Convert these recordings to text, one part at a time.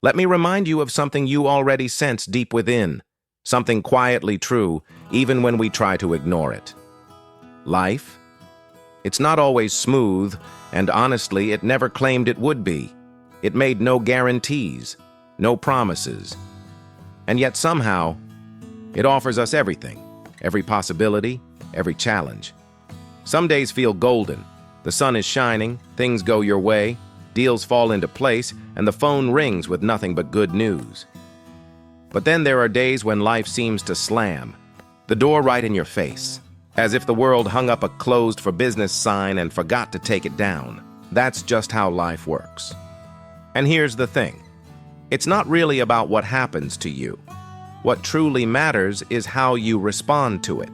let me remind you of something you already sense deep within, something quietly true, even when we try to ignore it. Life? It's not always smooth, and honestly, it never claimed it would be. It made no guarantees, no promises. And yet somehow, it offers us everything, every possibility, every challenge. Some days feel golden. The sun is shining, things go your way, deals fall into place, and the phone rings with nothing but good news. But then there are days when life seems to slam, the door right in your face, as if the world hung up a closed for business sign and forgot to take it down. That's just how life works. And here's the thing. It's not really about what happens to you. What truly matters is how you respond to it.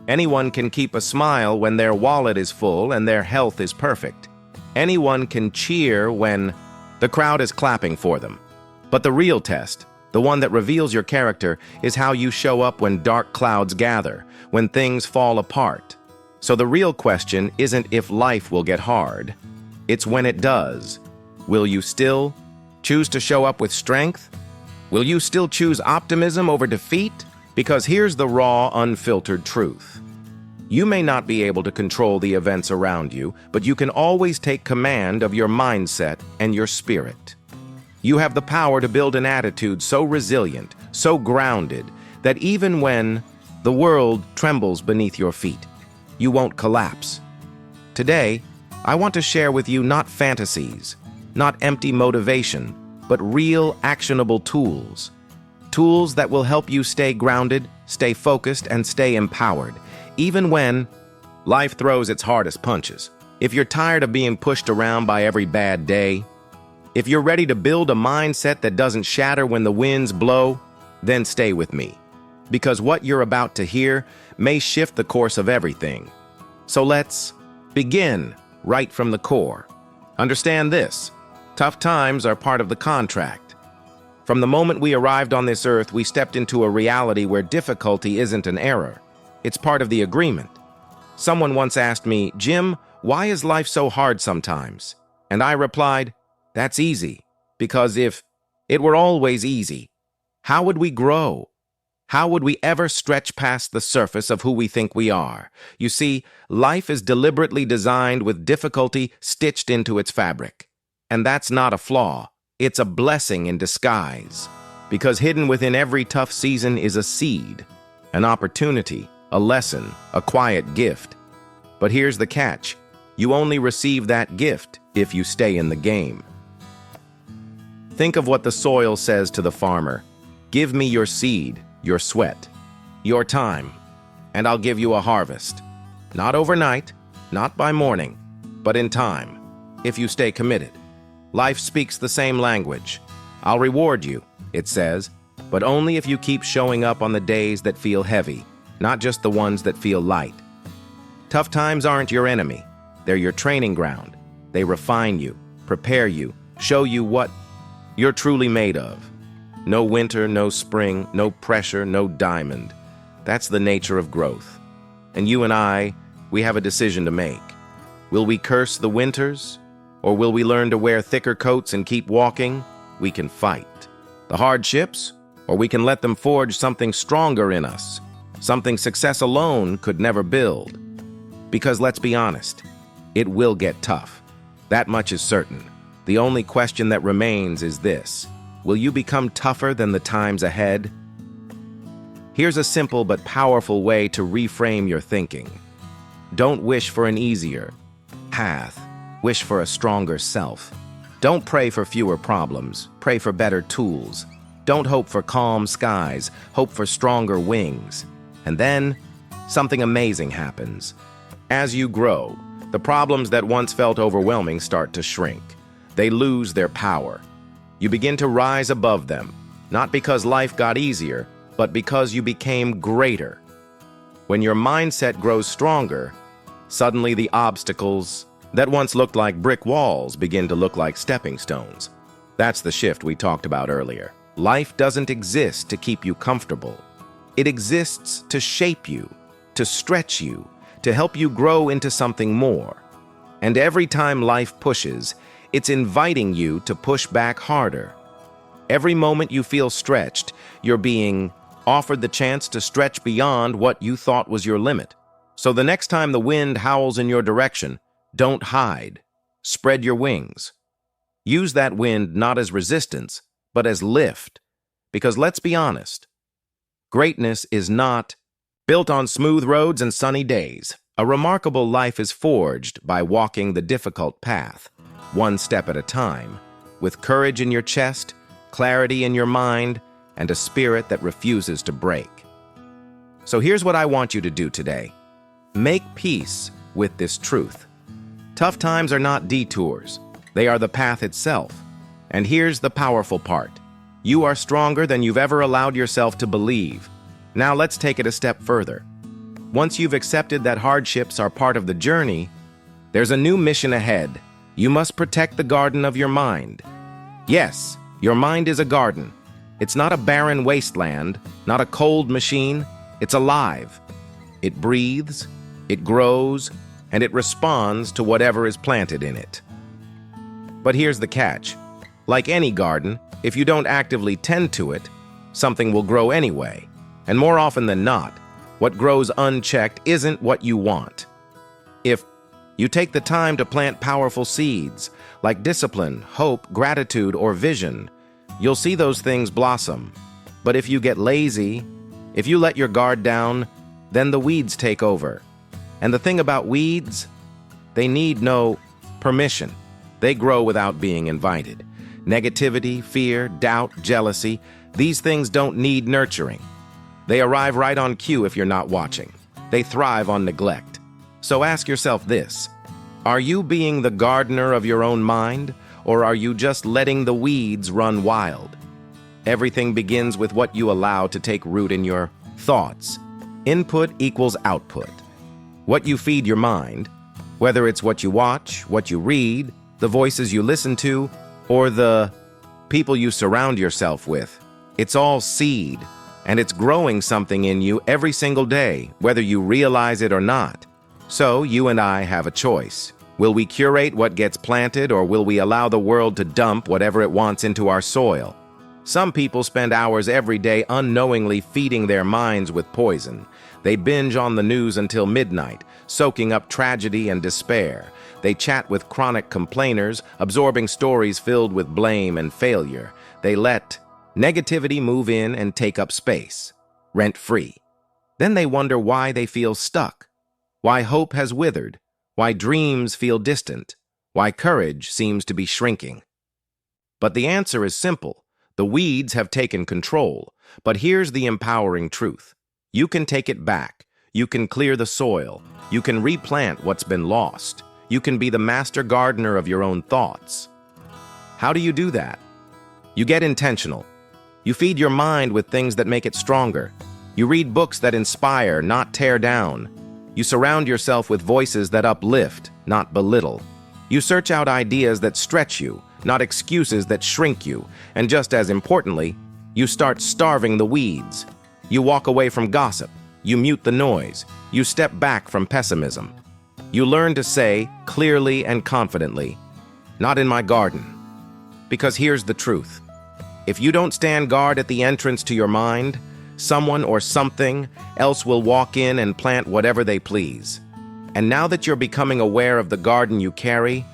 Anyone can keep a smile when their wallet is full and their health is perfect. Anyone can cheer when the crowd is clapping for them. But the real test, the one that reveals your character, is how you show up when dark clouds gather, when things fall apart. So the real question isn't if life will get hard. It's when it does. Will you still choose to show up with strength? Will you still choose optimism over defeat? Because here's the raw, unfiltered truth. You may not be able to control the events around you, but you can always take command of your mindset and your spirit. You have the power to build an attitude so resilient, so grounded, that even when the world trembles beneath your feet, you won't collapse. Today, I want to share with you not fantasies, not empty motivation, but real actionable tools. Tools that will help you stay grounded, stay focused, and stay empowered, even when life throws its hardest punches. If you're tired of being pushed around by every bad day, if you're ready to build a mindset that doesn't shatter when the winds blow, then stay with me. Because what you're about to hear may shift the course of everything. So let's begin right from the core. Understand this. Tough times are part of the contract. From the moment we arrived on this earth, we stepped into a reality where difficulty isn't an error. It's part of the agreement. Someone once asked me, "Jim, why is life so hard sometimes?" And I replied, "That's easy, because if it were always easy, how would we grow? How would we ever stretch past the surface of who we think we are?" You see, life is deliberately designed with difficulty stitched into its fabric. And that's not a flaw. It's a blessing in disguise. Because hidden within every tough season is a seed, an opportunity, a lesson, a quiet gift. But here's the catch. You only receive that gift if you stay in the game. Think of what the soil says to the farmer. Give me your seed, your sweat, your time, and I'll give you a harvest. Not overnight, not by morning, but in time, if you stay committed. Life speaks the same language. I'll reward you, it says, but only if you keep showing up on the days that feel heavy, not just the ones that feel light. Tough times aren't your enemy. They're your training ground. They refine you, prepare you, show you what you're truly made of. No winter, no spring, no pressure, no diamond. That's the nature of growth. And you and I, we have a decision to make. Will we curse the winters? Or will we learn to wear thicker coats and keep walking? We can fight the hardships, or we can let them forge something stronger in us, something success alone could never build. Because let's be honest, it will get tough. That much is certain. The only question that remains is this: will you become tougher than the times ahead? Here's a simple but powerful way to reframe your thinking. Don't wish for an easier path. Wish for a stronger self. Don't pray for fewer problems. Pray for better tools. Don't hope for calm skies. Hope for stronger wings. And then, something amazing happens. As you grow, the problems that once felt overwhelming start to shrink. They lose their power. You begin to rise above them, not because life got easier, but because you became greater. When your mindset grows stronger, suddenly the obstacles that once looked like brick walls begin to look like stepping stones. That's the shift we talked about earlier. Life doesn't exist to keep you comfortable. It exists to shape you, to stretch you, to help you grow into something more. And every time life pushes, it's inviting you to push back harder. Every moment you feel stretched, you're being offered the chance to stretch beyond what you thought was your limit. So the next time the wind howls in your direction, don't hide. Spread your wings. Use that wind not as resistance, but as lift. Because let's be honest, greatness is not built on smooth roads and sunny days. A remarkable life is forged by walking the difficult path, one step at a time, with courage in your chest, clarity in your mind, and a spirit that refuses to break. So here's what I want you to do today. Make peace with this truth. Tough times are not detours. They are the path itself. And here's the powerful part. You are stronger than you've ever allowed yourself to believe. Now let's take it a step further. Once you've accepted that hardships are part of the journey, there's a new mission ahead. You must protect the garden of your mind. Yes, your mind is a garden. It's not a barren wasteland, not a cold machine. It's alive. It breathes, it grows, and it responds to whatever is planted in it. But here's the catch. Like any garden, if you don't actively tend to it, something will grow anyway. And more often than not, what grows unchecked isn't what you want. If you take the time to plant powerful seeds, like discipline, hope, gratitude, or vision, you'll see those things blossom. But if you get lazy, if you let your guard down, then the weeds take over. And the thing about weeds, they need no permission. They grow without being invited. Negativity, fear, doubt, jealousy, these things don't need nurturing. They arrive right on cue if you're not watching. They thrive on neglect. So ask yourself this: are you being the gardener of your own mind, or are you just letting the weeds run wild? Everything begins with what you allow to take root in your thoughts. Input equals output. What you feed your mind, whether it's what you watch, what you read, the voices you listen to, or the people you surround yourself with, it's all seed, and it's growing something in you every single day, whether you realize it or not. So you and I have a choice. Will we curate what gets planted, or will we allow the world to dump whatever it wants into our soil? Some people spend hours every day unknowingly feeding their minds with poison. They binge on the news until midnight, soaking up tragedy and despair. They chat with chronic complainers, absorbing stories filled with blame and failure. They let negativity move in and take up space, rent-free. Then they wonder why they feel stuck, why hope has withered, why dreams feel distant, why courage seems to be shrinking. But the answer is simple. The weeds have taken control. But here's the empowering truth. You can take it back. You can clear the soil. You can replant what's been lost. You can be the master gardener of your own thoughts. How do you do that? You get intentional. You feed your mind with things that make it stronger. You read books that inspire, not tear down. You surround yourself with voices that uplift, not belittle. You search out ideas that stretch you, not excuses that shrink you. And just as importantly, you start starving the weeds. You walk away from gossip. You mute the noise. You step back from pessimism. You learn to say, clearly and confidently, "Not in my garden." Because here's the truth. If you don't stand guard at the entrance to your mind, someone or something else will walk in and plant whatever they please. And now that you're becoming aware of the garden you carry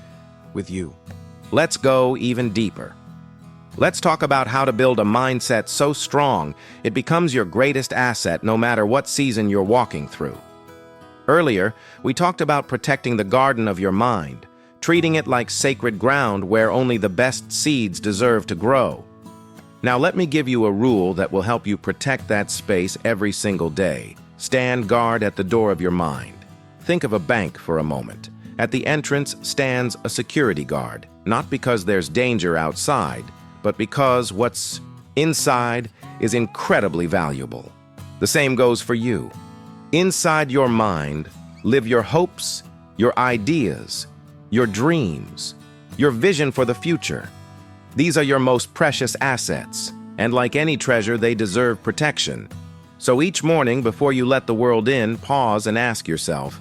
with you, let's go even deeper. Let's talk about how to build a mindset so strong it becomes your greatest asset no matter what season you're walking through. Earlier, we talked about protecting the garden of your mind, treating it like sacred ground where only the best seeds deserve to grow. Now let me give you a rule that will help you protect that space every single day. Stand guard at the door of your mind. Think of a bank for a moment. At the entrance stands a security guard, not because there's danger outside, but because what's inside is incredibly valuable. The same goes for you. Inside your mind, live your hopes, your ideas, your dreams, your vision for the future. These are your most precious assets, and like any treasure, they deserve protection. So each morning, before you let the world in, pause and ask yourself,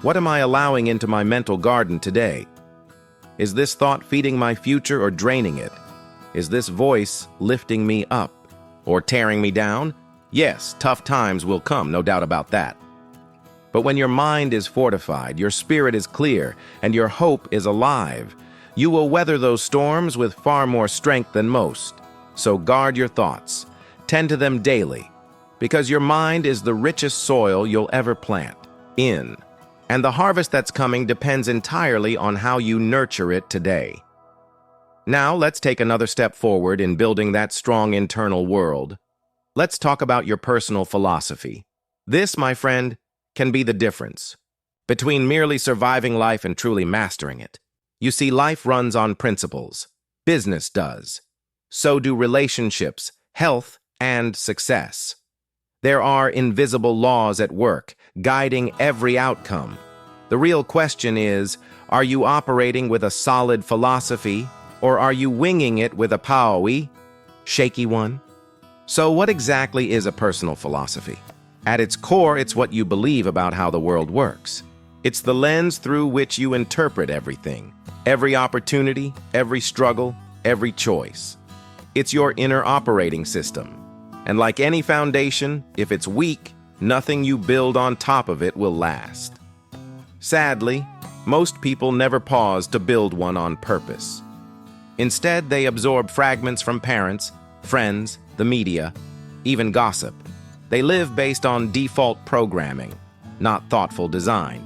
what am I allowing into my mental garden today? Is this thought feeding my future or draining it? Is this voice lifting me up or tearing me down? Yes, tough times will come, no doubt about that. But when your mind is fortified, your spirit is clear, and your hope is alive, you will weather those storms with far more strength than most. So guard your thoughts. Tend to them daily, because your mind is the richest soil you'll ever plant in. And the harvest that's coming depends entirely on how you nurture it today. Now, let's take another step forward in building that strong internal world. Let's talk about your personal philosophy. This, my friend, can be the difference between merely surviving life and truly mastering it. You see, life runs on principles. Business does. So do relationships, health, and success. There are invisible laws at work, guiding every outcome. The real question is, are you operating with a solid philosophy, or are you winging it with a powy, shaky one? So what exactly is a personal philosophy? At its core, it's what you believe about how the world works. It's the lens through which you interpret everything, every opportunity, every struggle, every choice. It's your inner operating system. And like any foundation, if it's weak, nothing you build on top of it will last. Sadly, most people never pause to build one on purpose. Instead, they absorb fragments from parents, friends, the media, even gossip. They live based on default programming, not thoughtful design.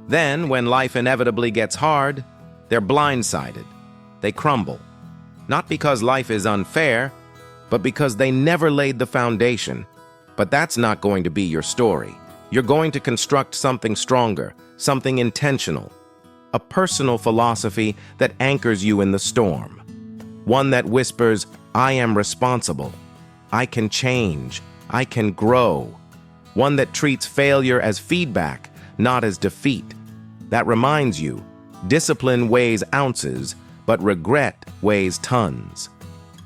Then, when life inevitably gets hard, they're blindsided. They crumble. Not because life is unfair, but because they never laid the foundation. But that's not going to be your story. You're going to construct something stronger, something intentional. A personal philosophy that anchors you in the storm. One that whispers, I am responsible. I can change. I can grow. One that treats failure as feedback, not as defeat. That reminds you, discipline weighs ounces, but regret weighs tons.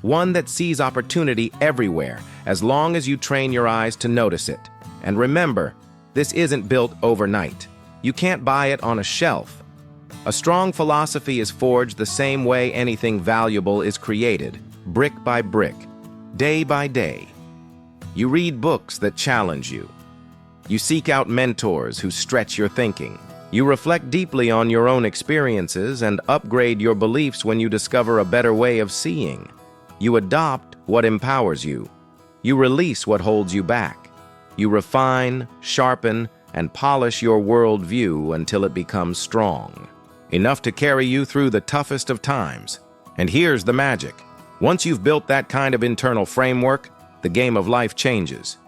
One that sees opportunity everywhere, as long as you train your eyes to notice it. And remember, this isn't built overnight. You can't buy it on a shelf. A strong philosophy is forged the same way anything valuable is created, brick by brick, day by day. You read books that challenge you. You seek out mentors who stretch your thinking. You reflect deeply on your own experiences and upgrade your beliefs when you discover a better way of seeing. You adopt what empowers you. You release what holds you back. You refine, sharpen, and polish your worldview until it becomes strong, enough to carry you through the toughest of times. And here's the magic. Once you've built that kind of internal framework, the game of life changes.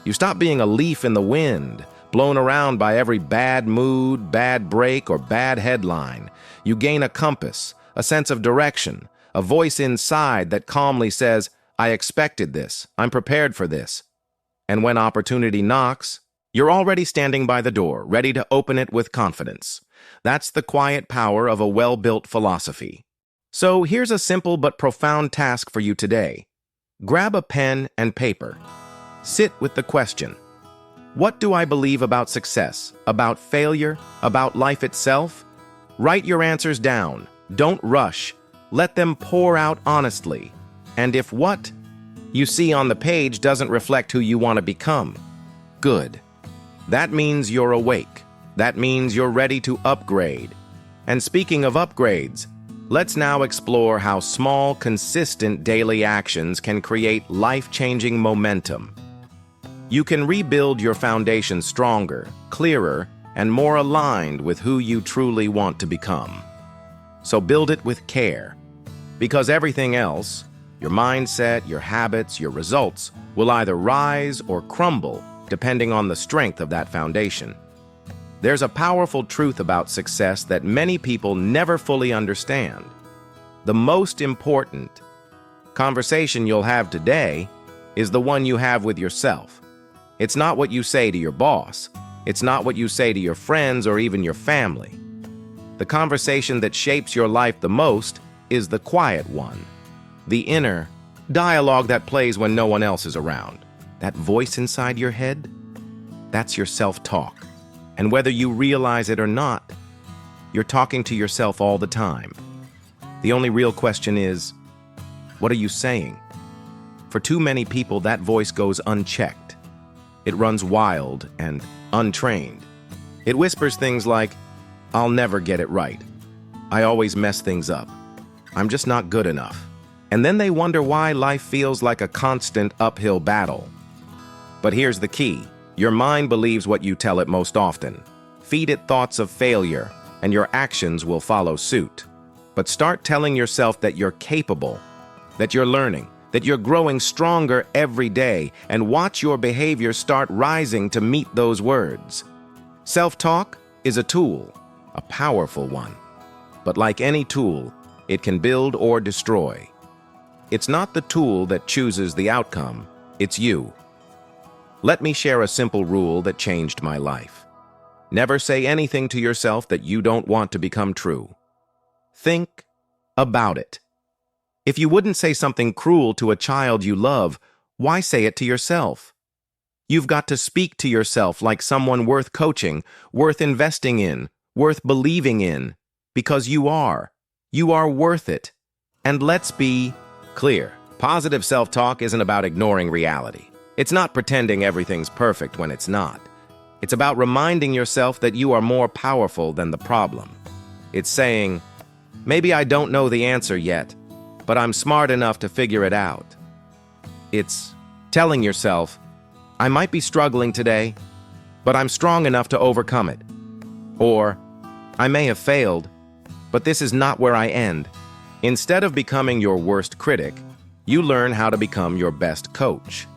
You stop being a leaf in the wind, blown around by every bad mood, bad break, or bad headline. You gain a compass, a sense of direction, a voice inside that calmly says, I expected this, I'm prepared for this. And when opportunity knocks, you're already standing by the door, ready to open it with confidence. That's the quiet power of a well-built philosophy. So here's a simple but profound task for you today. Grab a pen and paper. Sit with the question, what do I believe about success, about failure, about life itself? Write your answers down. Don't rush. Let them pour out honestly. And if what you see on the page doesn't reflect who you want to become, good. That means you're awake. That means you're ready to upgrade. And speaking of upgrades, let's now explore how small, consistent daily actions can create life-changing momentum. You can rebuild your foundation stronger, clearer, and more aligned with who you truly want to become. So build it with care, because everything else, your mindset, your habits, your results, will either rise or crumble depending on the strength of that foundation. There's a powerful truth about success that many people never fully understand. The most important conversation you'll have today is the one you have with yourself. It's not what you say to your boss. It's not what you say to your friends or even your family. The conversation that shapes your life the most is the quiet one. The inner dialogue that plays when no one else is around. That voice inside your head, that's your self-talk. And whether you realize it or not, you're talking to yourself all the time. The only real question is, What are you saying? For too many people, that voice goes unchecked. It runs wild and untrained. It whispers things like, "I'll never get it right. I always mess things up. I'm just not good enough." And then they wonder why life feels like a constant uphill battle. But here's the key. Your mind believes what you tell it most often. Feed it thoughts of failure, and your actions will follow suit. But start telling yourself that you're capable, that you're learning, that you're growing stronger every day, and watch your behavior start rising to meet those words. Self-talk is a tool, a powerful one. But like any tool, it can build or destroy. It's not the tool that chooses the outcome, it's you. Let me share a simple rule that changed my life. Never say anything to yourself that you don't want to become true. Think about it. If you wouldn't say something cruel to a child you love, why say it to yourself? You've got to speak to yourself like someone worth coaching, worth investing in, worth believing in, because you are. You are worth it. And let's be clear. Positive self-talk isn't about ignoring reality. It's not pretending everything's perfect when it's not. It's about reminding yourself that you are more powerful than the problem. It's saying, maybe I don't know the answer yet, but I'm smart enough to figure it out. It's telling yourself, I might be struggling today, but I'm strong enough to overcome it. Or, I may have failed, but this is not where I end. Instead of becoming your worst critic, you learn how to become your best coach.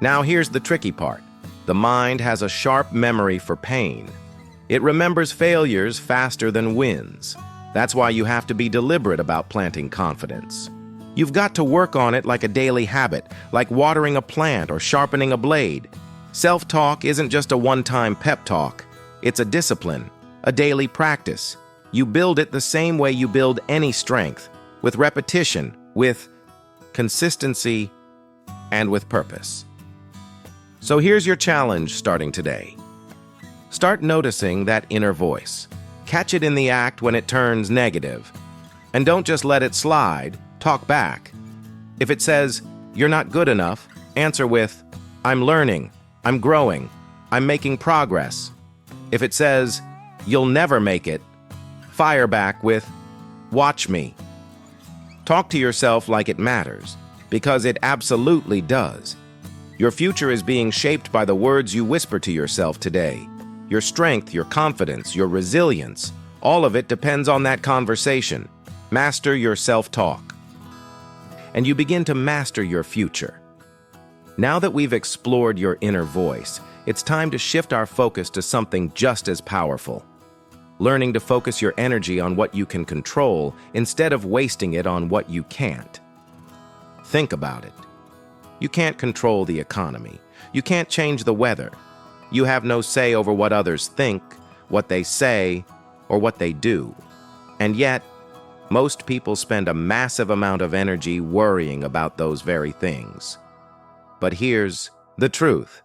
Now here's the tricky part. The mind has a sharp memory for pain. It remembers failures faster than wins. That's why you have to be deliberate about planting confidence. You've got to work on it like a daily habit, like watering a plant or sharpening a blade. Self-talk isn't just a one-time pep talk. It's a discipline, a daily practice. You build it the same way you build any strength, with repetition, with consistency, and with purpose. So here's your challenge starting today. Start noticing that inner voice. Catch it in the act when it turns negative. And don't just let it slide, talk back. If it says, you're not good enough, answer with, I'm learning, I'm growing, I'm making progress. If it says, you'll never make it, fire back with, watch me. Talk to yourself like it matters, because it absolutely does. Your future is being shaped by the words you whisper to yourself today. Your strength, your confidence, your resilience, all of it depends on that conversation. Master your self-talk. And you begin to master your future. Now that we've explored your inner voice, it's time to shift our focus to something just as powerful. Learning to focus your energy on what you can control instead of wasting it on what you can't. Think about it. You can't control the economy. You can't change the weather. You have no say over what others think, what they say, or what they do. And yet, most people spend a massive amount of energy worrying about those very things. But here's the truth.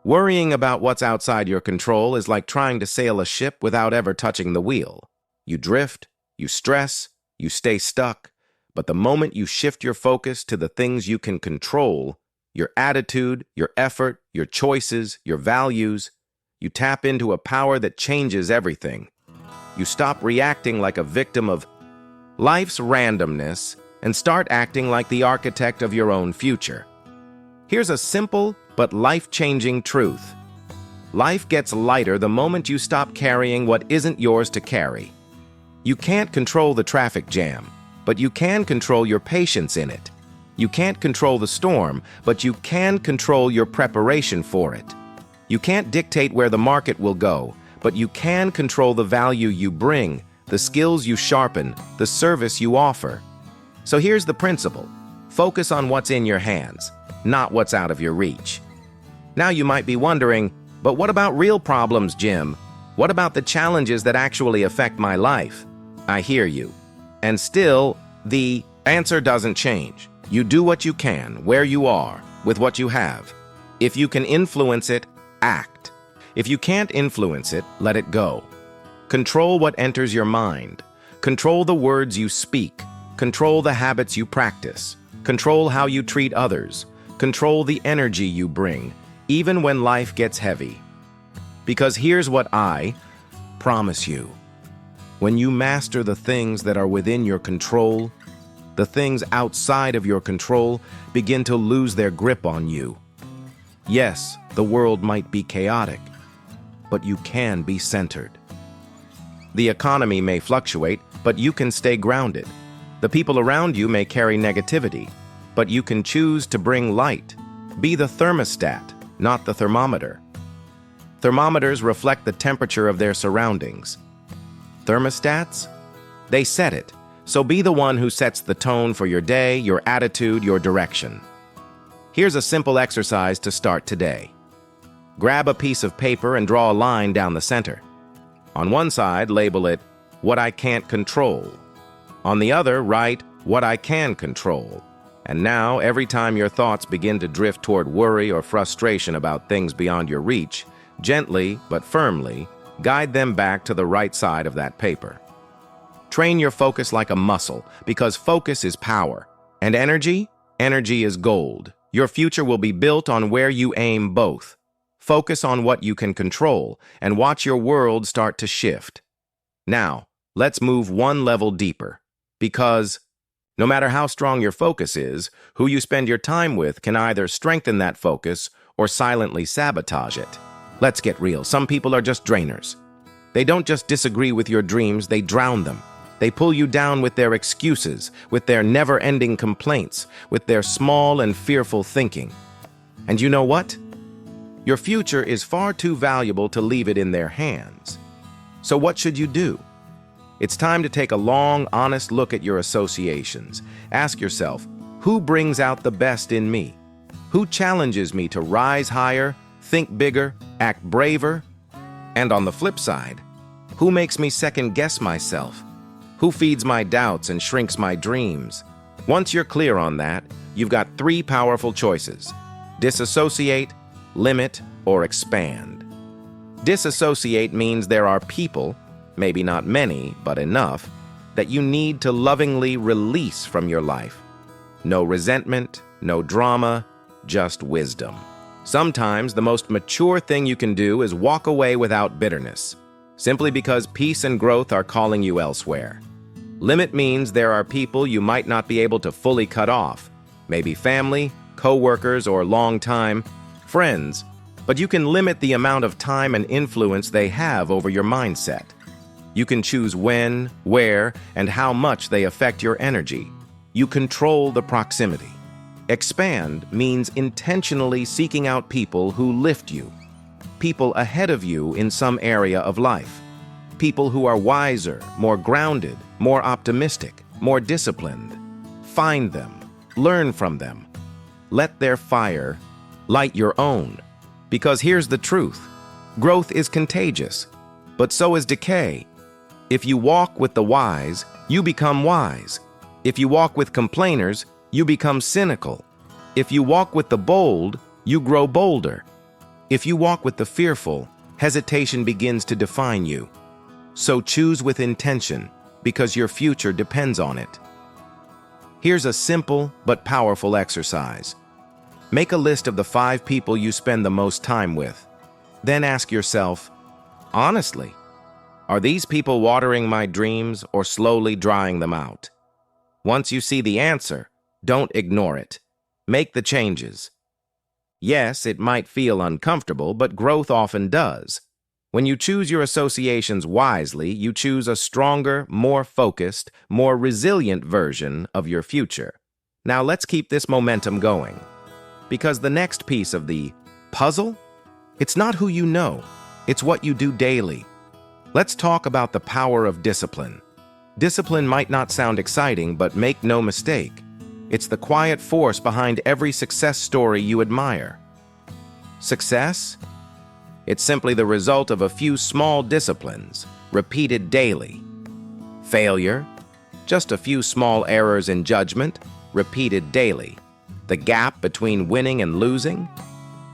Worrying about what's outside your control is like trying to sail a ship without ever touching the wheel. You drift, you stress, you stay stuck, but the moment you shift your focus to the things you can control, your attitude, your effort, your choices, your values, you tap into a power that changes everything. You stop reacting like a victim of life's randomness and start acting like the architect of your own future. Here's a simple but life-changing truth. Life gets lighter the moment you stop carrying what isn't yours to carry. You can't control the traffic jam, but you can control your patience in it. You can't control the storm, but you can control your preparation for it. You can't dictate where the market will go, but you can control the value you bring, the skills you sharpen, the service you offer. So here's the principle. Focus on what's in your hands, not what's out of your reach. Now you might be wondering, but what about real problems, Jim? What about the challenges that actually affect my life? I hear you. And still, the answer doesn't change. You do what you can, where you are, with what you have. If you can influence it, act. If you can't influence it, let it go. Control what enters your mind. Control the words you speak. Control the habits you practice. Control how you treat others. Control the energy you bring, even when life gets heavy. Because here's what I promise you. When you master the things that are within your control, the things outside of your control begin to lose their grip on you. Yes, the world might be chaotic, but you can be centered. The economy may fluctuate, but you can stay grounded. The people around you may carry negativity, but you can choose to bring light. Be the thermostat, not the thermometer. Thermometers reflect the temperature of their surroundings. Thermostats? They set it. So be the one who sets the tone for your day, your attitude, your direction. Here's a simple exercise to start today. Grab a piece of paper and draw a line down the center. On one side, label it, "What I can't control." On the other, write, "What I can control." And now, every time your thoughts begin to drift toward worry or frustration about things beyond your reach, gently but firmly, guide them back to the right side of that paper. Train your focus like a muscle, because focus is power. And energy? Energy is gold. Your future will be built on where you aim both. Focus on what you can control, and watch your world start to shift. Now, let's move one level deeper. Because no matter how strong your focus is, who you spend your time with can either strengthen that focus or silently sabotage it. Let's get real. Some people are just drainers. They don't just disagree with your dreams, they drown them. They pull you down with their excuses, with their never-ending complaints, with their small and fearful thinking. And you know what? Your future is far too valuable to leave it in their hands. So what should you do? It's time to take a long, honest look at your associations. Ask yourself, who brings out the best in me? Who challenges me to rise higher, think bigger, act braver? And on the flip side, who makes me second-guess myself? Who feeds my doubts and shrinks my dreams? Once you're clear on that, you've got 3 powerful choices: disassociate, limit, or expand. Disassociate means there are people, maybe not many, but enough, that you need to lovingly release from your life. No resentment, no drama, just wisdom. Sometimes the most mature thing you can do is walk away without bitterness, simply because peace and growth are calling you elsewhere. Limit means there are people you might not be able to fully cut off, maybe family, co-workers, or long-time friends, but you can limit the amount of time and influence they have over your mindset. You can choose when, where, and how much they affect your energy. You control the proximity. Expand means intentionally seeking out people who lift you, people ahead of you in some area of life, people who are wiser, more grounded, more optimistic, more disciplined. Find them, learn from them. Let their fire light your own. Because here's the truth. Growth is contagious, but so is decay. If you walk with the wise, you become wise. If you walk with complainers, you become cynical. If you walk with the bold, you grow bolder. If you walk with the fearful, hesitation begins to define you. So choose with intention, because your future depends on it. Here's a simple but powerful exercise. Make a list of the 5 people you spend the most time with. Then ask yourself, honestly, are these people watering my dreams or slowly drying them out? Once you see the answer, don't ignore it. Make the changes. Yes, it might feel uncomfortable, but growth often does. When you choose your associations wisely, you choose a stronger, more focused, more resilient version of your future. Now let's keep this momentum going. Because the next piece of the puzzle, it's not who you know, it's what you do daily. Let's talk about the power of discipline. Discipline might not sound exciting, but make no mistake, it's the quiet force behind every success story you admire. Success? It's simply the result of a few small disciplines, repeated daily. Failure? Just a few small errors in judgment, repeated daily. The gap between winning and losing?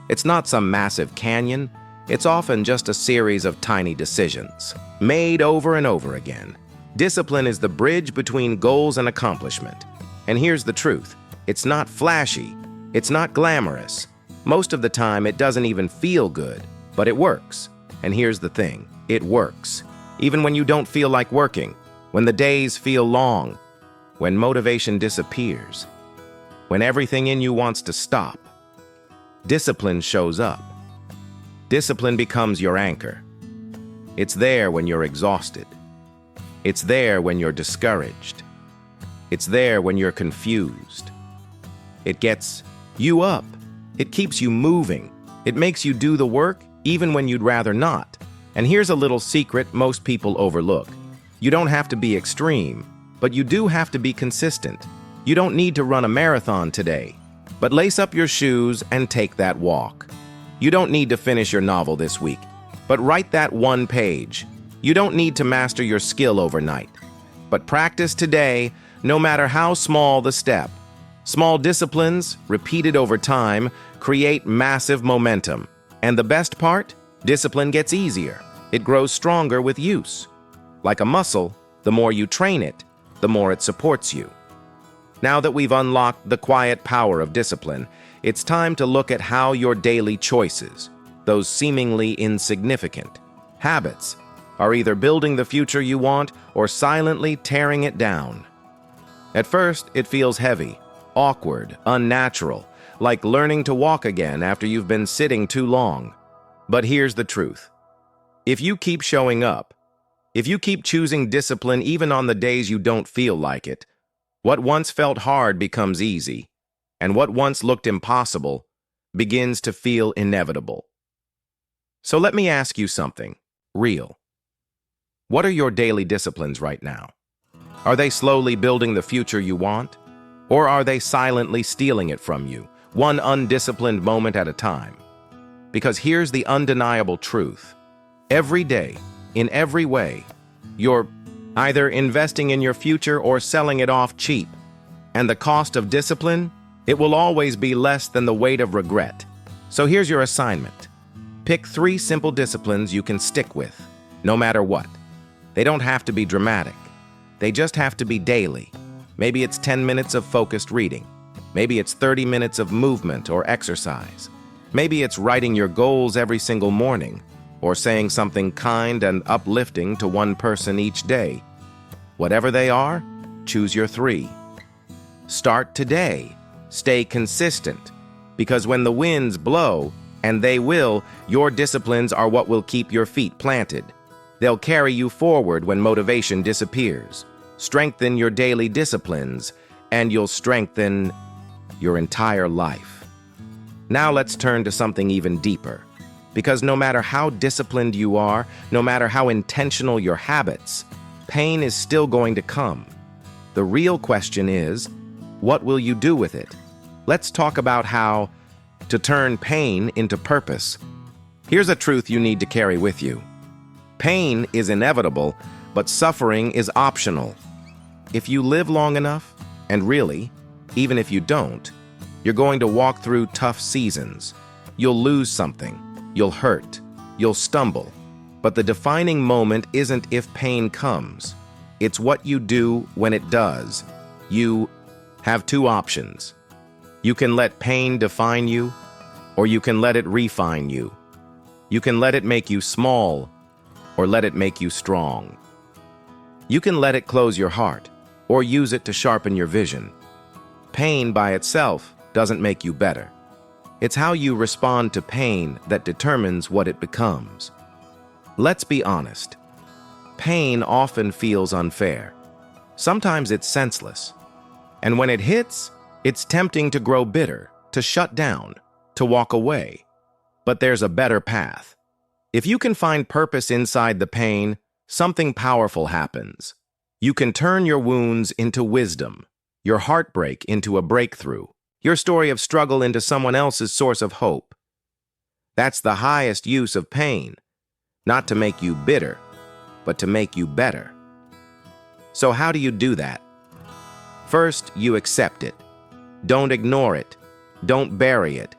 It's not some massive canyon, it's often just a series of tiny decisions, made over and over again. Discipline is the bridge between goals and accomplishment. And here's the truth. It's not flashy. It's not glamorous. Most of the time, it doesn't even feel good, but it works. And here's the thing. It works. Even when you don't feel like working, when the days feel long, when motivation disappears, when everything in you wants to stop, discipline shows up. Discipline becomes your anchor. It's there when you're exhausted. It's there when you're discouraged. It's there when you're confused. It gets you up. It keeps you moving. It makes you do the work even when you'd rather not. And here's a little secret most people overlook. You don't have to be extreme, but you do have to be consistent. You don't need to run a marathon today, but lace up your shoes and take that walk. You don't need to finish your novel this week, but write that one page. You don't need to master your skill overnight, but practice today, no matter how small the step. Small disciplines, repeated over time, create massive momentum. And the best part? Discipline gets easier. It grows stronger with use. Like a muscle, the more you train it, the more it supports you. Now that we've unlocked the quiet power of discipline, it's time to look at how your daily choices, those seemingly insignificant habits, are either building the future you want or silently tearing it down. At first, it feels heavy, awkward, unnatural, like learning to walk again after you've been sitting too long. But here's the truth. If you keep showing up, if you keep choosing discipline even on the days you don't feel like it, what once felt hard becomes easy, and what once looked impossible begins to feel inevitable. So let me ask you something real. What are your daily disciplines right now? Are they slowly building the future you want? Or are they silently stealing it from you, one undisciplined moment at a time? Because here's the undeniable truth. Every day, in every way, you're either investing in your future or selling it off cheap. And the cost of discipline? It will always be less than the weight of regret. So here's your assignment. Pick 3 simple disciplines you can stick with, no matter what. They don't have to be dramatic. They just have to be daily. Maybe it's 10 minutes of focused reading. Maybe it's 30 minutes of movement or exercise. Maybe it's writing your goals every single morning, or saying something kind and uplifting to one person each day. Whatever they are, choose your 3. Start today. Stay consistent. Because when the winds blow, and they will, your disciplines are what will keep your feet planted. They'll carry you forward when motivation disappears. Strengthen your daily disciplines, and you'll strengthen your entire life. Now let's turn to something even deeper. Because no matter how disciplined you are, no matter how intentional your habits, pain is still going to come. The real question is, what will you do with it? Let's talk about how to turn pain into purpose. Here's a truth you need to carry with you. Pain is inevitable, but suffering is optional. If you live long enough, and really, even if you don't, you're going to walk through tough seasons. You'll lose something. You'll hurt. You'll stumble. But the defining moment isn't if pain comes. It's what you do when it does. You have 2 options. You can let pain define you, or you can let it refine you. You can let it make you small, or let it make you strong. You can let it close your heart, or use it to sharpen your vision. Pain by itself doesn't make you better. It's how you respond to pain that determines what it becomes. Let's be honest. Pain often feels unfair. Sometimes it's senseless. And when it hits, it's tempting to grow bitter, to shut down, to walk away. But there's a better path. If you can find purpose inside the pain, something powerful happens. You can turn your wounds into wisdom, your heartbreak into a breakthrough, your story of struggle into someone else's source of hope. That's the highest use of pain, not to make you bitter, but to make you better. So how do you do that? First, you accept it. Don't ignore it. Don't bury it.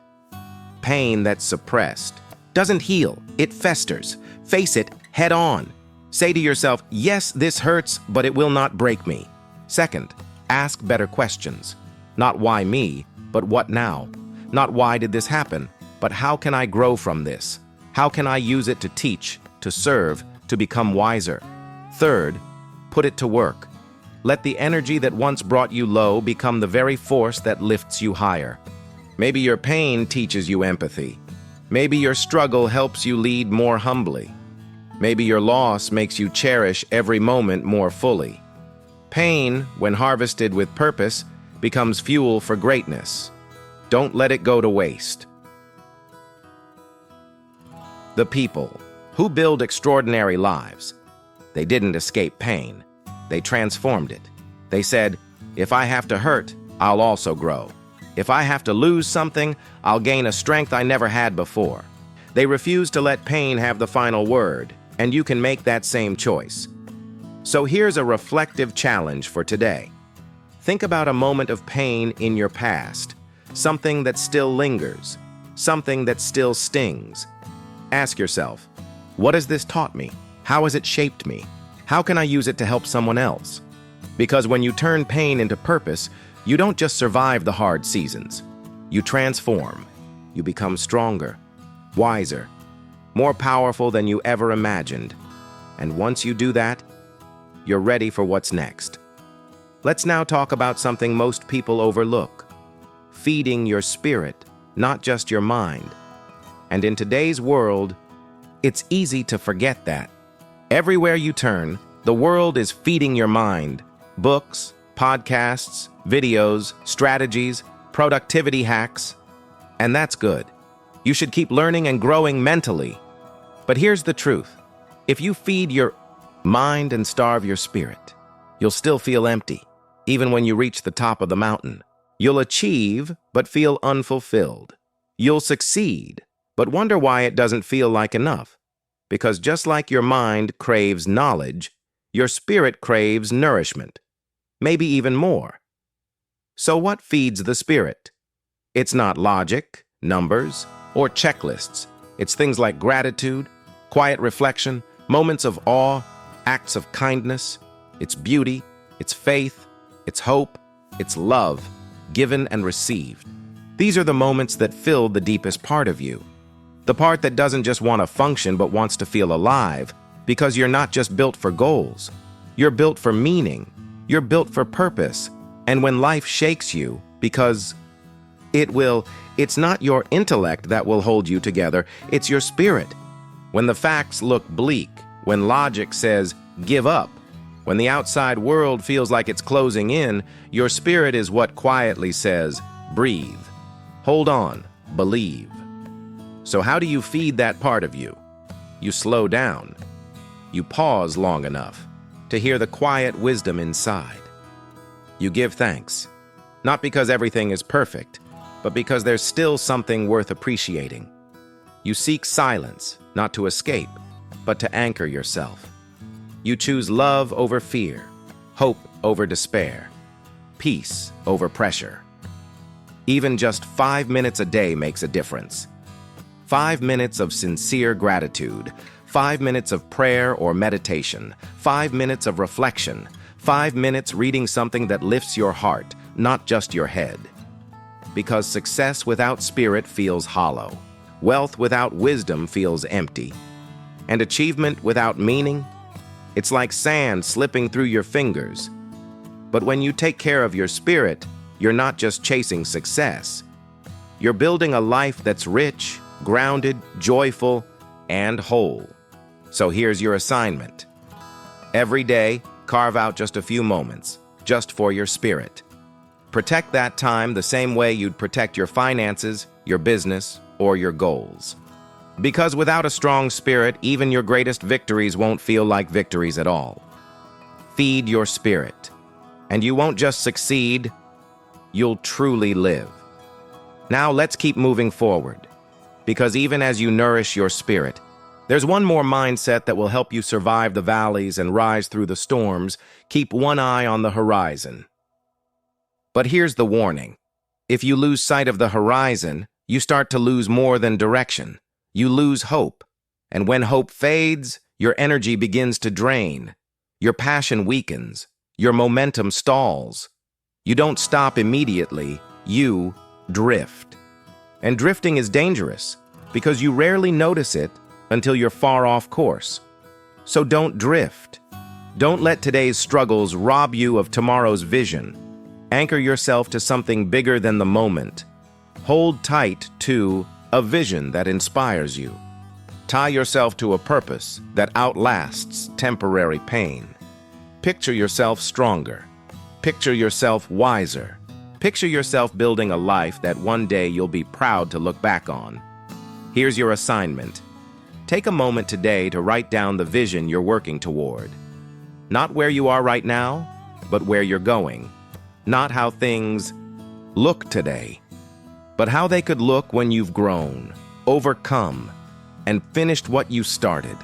Pain that's suppressed doesn't heal, it festers. Face it head on. Say to yourself, yes, this hurts, but it will not break me. Second, ask better questions. Not why me, but what now? Not why did this happen, but how can I grow from this? How can I use it to teach, to serve, to become wiser? Third, put it to work. Let the energy that once brought you low become the very force that lifts you higher. Maybe your pain teaches you empathy. Maybe your struggle helps you lead more humbly. Maybe your loss makes you cherish every moment more fully. Pain, when harvested with purpose, becomes fuel for greatness. Don't let it go to waste. The people who build extraordinary lives, they didn't escape pain. They transformed it. They said, if I have to hurt, I'll also grow. If I have to lose something, I'll gain a strength I never had before. They refused to let pain have the final word, and you can make that same choice. So here's a reflective challenge for today. Think about a moment of pain in your past, something that still lingers, something that still stings. Ask yourself, what has this taught me? How has it shaped me? How can I use it to help someone else? Because when you turn pain into purpose, you don't just survive the hard seasons. You transform. You become stronger, wiser, more powerful than you ever imagined. And once you do that, you're ready for what's next. Let's now talk about something most people overlook: feeding your spirit, not just your mind. And in today's world, it's easy to forget that. Everywhere you turn, the world is feeding your mind. Books, podcasts, videos, strategies, productivity hacks. And that's good. You should keep learning and growing mentally. But here's the truth. If you feed your mind and starve your spirit, you'll still feel empty, even when you reach the top of the mountain. You'll achieve, but feel unfulfilled. You'll succeed, but wonder why it doesn't feel like enough. Because just like your mind craves knowledge, your spirit craves nourishment, maybe even more. So what feeds the spirit? It's not logic, numbers, or checklists. It's things like gratitude, quiet reflection, moments of awe, acts of kindness. It's beauty, it's faith, it's hope, it's love, given and received. These are the moments that fill the deepest part of you. The part that doesn't just want to function but wants to feel alive, because you're not just built for goals. You're built for meaning. You're built for purpose. And when life shakes you, because it's not your intellect that will hold you together, it's your spirit. When the facts look bleak, when logic says, give up, when the outside world feels like it's closing in, your spirit is what quietly says, breathe, hold on, believe. So how do you feed that part of you? You slow down. You pause long enough to hear the quiet wisdom inside. You give thanks, not because everything is perfect, but because there's still something worth appreciating. You seek silence, not to escape, but to anchor yourself. You choose love over fear, hope over despair, peace over pressure. Even just 5 minutes a day makes a difference. 5 minutes of sincere gratitude, 5 minutes of prayer or meditation, 5 minutes of reflection, 5 minutes reading something that lifts your heart, not just your head. Because success without spirit feels hollow, wealth without wisdom feels empty, and achievement without meaning, it's like sand slipping through your fingers. But when you take care of your spirit, you're not just chasing success. You're building a life that's rich, grounded, joyful, and whole. So here's your assignment. Every day, carve out just a few moments, just for your spirit. Protect that time the same way you'd protect your finances, your business, or your goals. Because without a strong spirit, even your greatest victories won't feel like victories at all. Feed your spirit, and you won't just succeed, you'll truly live. Now let's keep moving forward. Because even as you nourish your spirit, there's one more mindset that will help you survive the valleys and rise through the storms. Keep one eye on the horizon. But here's the warning. If you lose sight of the horizon, you start to lose more than direction. You lose hope. And when hope fades, your energy begins to drain, your passion weakens, your momentum stalls. You don't stop immediately, you drift. And drifting is dangerous because you rarely notice it until you're far off course. So don't drift. Don't let today's struggles rob you of tomorrow's vision. Anchor yourself to something bigger than the moment. Hold tight to a vision that inspires you. Tie yourself to a purpose that outlasts temporary pain. Picture yourself stronger. Picture yourself wiser. Picture yourself building a life that one day you'll be proud to look back on. Here's your assignment. Take a moment today to write down the vision you're working toward. Not where you are right now, but where you're going. Not how things look today, but how they could look when you've grown, overcome, and finished what you started.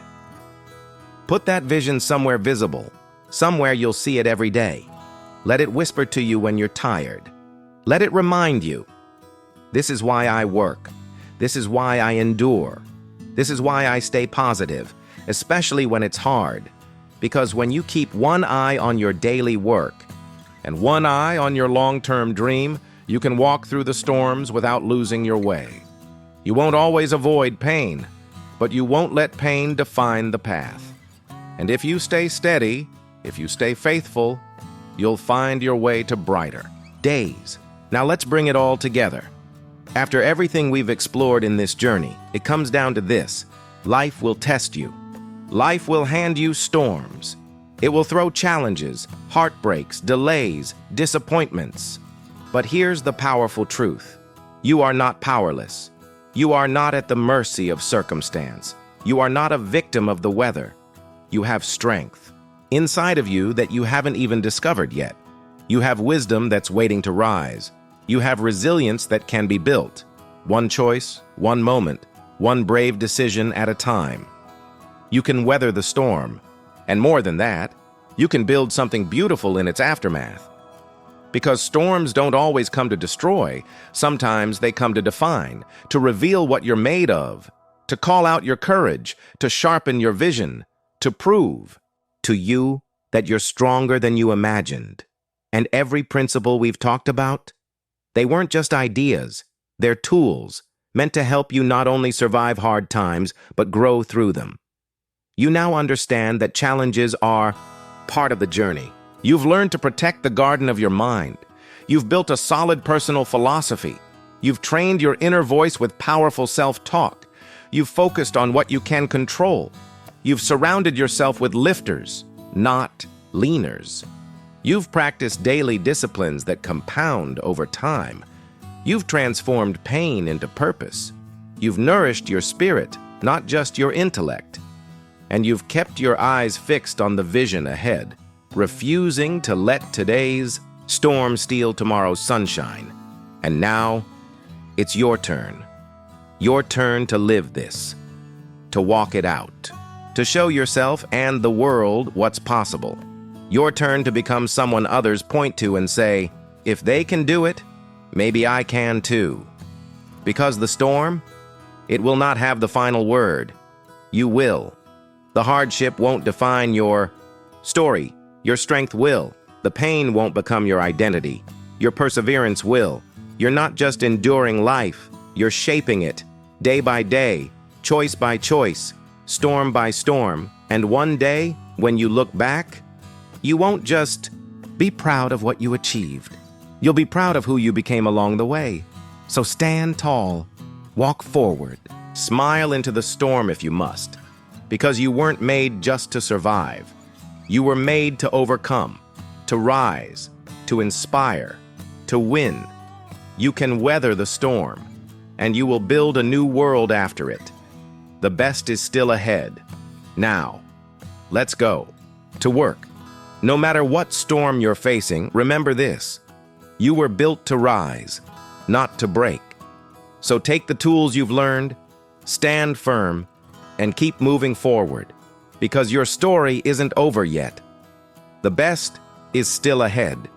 Put that vision somewhere visible, somewhere you'll see it every day. Let it whisper to you when you're tired. Let it remind you, this is why I work. This is why I endure. This is why I stay positive, especially when it's hard. Because when you keep one eye on your daily work and one eye on your long-term dream, you can walk through the storms without losing your way. You won't always avoid pain, but you won't let pain define the path. And if you stay steady, if you stay faithful, you'll find your way to brighter days. Now let's bring it all together. After everything we've explored in this journey, it comes down to this. Life will test you. Life will hand you storms. It will throw challenges, heartbreaks, delays, disappointments. But here's the powerful truth. You are not powerless. You are not at the mercy of circumstance. You are not a victim of the weather. You have strength inside of you that you haven't even discovered yet. You have wisdom that's waiting to rise. You have resilience that can be built. One choice, one moment, one brave decision at a time. You can weather the storm. And more than that, you can build something beautiful in its aftermath. Because storms don't always come to destroy. Sometimes they come to define, to reveal what you're made of, to call out your courage, to sharpen your vision, to prove to you that you're stronger than you imagined. And every principle we've talked about, they weren't just ideas, they're tools meant to help you not only survive hard times, but grow through them. You now understand that challenges are part of the journey. You've learned to protect the garden of your mind. You've built a solid personal philosophy. You've trained your inner voice with powerful self-talk. You've focused on what you can control. You've surrounded yourself with lifters, not leaners. You've practiced daily disciplines that compound over time. You've transformed pain into purpose. You've nourished your spirit, not just your intellect. And you've kept your eyes fixed on the vision ahead, refusing to let today's storm steal tomorrow's sunshine. And now, it's your turn. Your turn to live this, to walk it out, to show yourself and the world what's possible. Your turn to become someone others point to and say, if they can do it, maybe I can too. Because the storm, it will not have the final word. You will. The hardship won't define your story. Your strength will. The pain won't become your identity. Your perseverance will. You're not just enduring life, you're shaping it, day by day, choice by choice, storm by storm. And one day, when you look back, you won't just be proud of what you achieved. You'll be proud of who you became along the way. So stand tall, walk forward, smile into the storm if you must, because you weren't made just to survive. You were made to overcome, to rise, to inspire, to win. You can weather the storm, and you will build a new world after it. The best is still ahead. Now, let's go to work. No matter what storm you're facing, remember this. You were built to rise, not to break. So take the tools you've learned, stand firm, and keep moving forward, because your story isn't over yet. The best is still ahead.